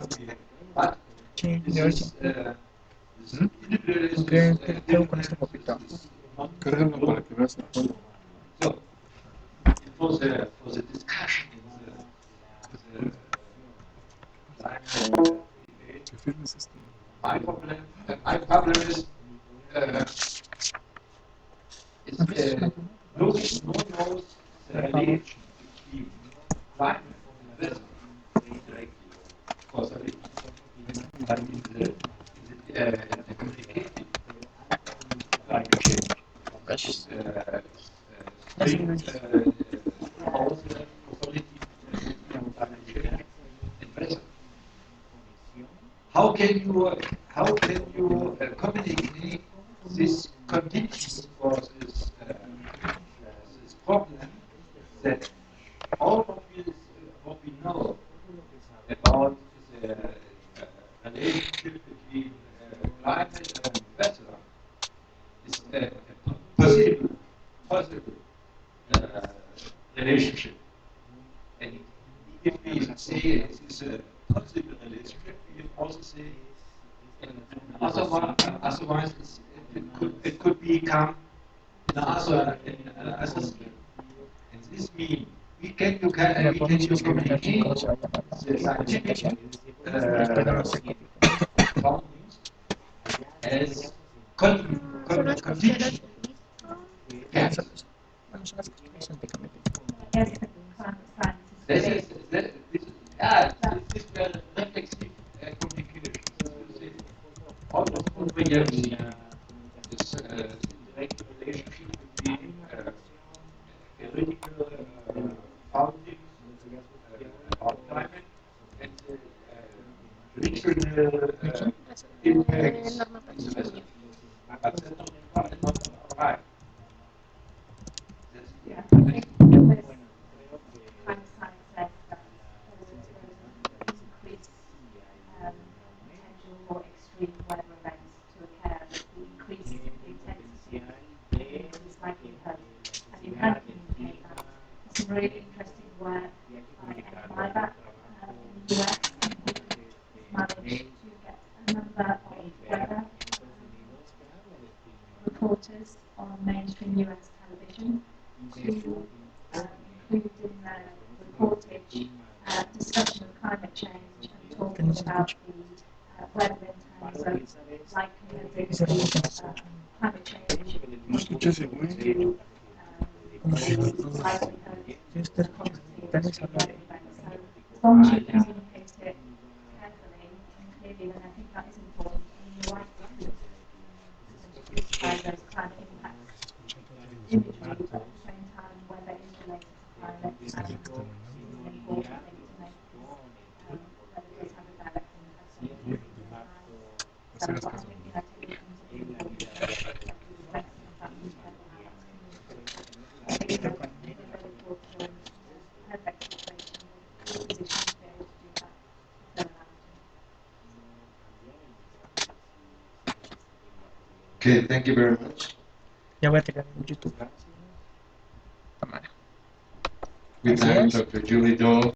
But Sí, this yo is individual. ¿Qué hago con este papito? Cárgalo para que veas el juego. So, for the discussion in the ¿Qué firma es este? my problem is no knows the relation between climate and weather directly, causally, but in the communicated climate change. Gracias. Strict authority climate change and weather. How can you communicate this condition or this problem that all of this what we know about the relationship between climate and weather is a possible relationship. And if we say it is a possible relationship, we can also say otherwise it could become another scheme. And this means we can communicate the scientific findings as conditions. Yes. Yes, the climate science is This big. is reflexive communication. All we have seen is direct relationship between theoretical foundings about climate and regional impacts in the weather. But that's not right. Yeah, I think there's climate science says that there is an increased potential for extreme weather events to occur. The increase the intensity, the increased likelihood, and you can communicate that. There's some really interesting work by Imagery in the US. It's managed to get a number of weather reporters on mainstream US television to include in their reportage discussion of climate change and talking about the weather in terms of likelihood of climate change, No escuché ese güey. likelihood, the quantity of extreme weather events. So as long as you communicate it carefully and clearly, then I think that is important. I mean, you're right to describe those climate impacts imagery, but at the same time, weather is related to climate, and this is an important link to make because weather does have a direct impact on Okay, thank you very much. Ya voy a tirar en YouTube. Cámara. We Así thank es. Dr. Julie Dole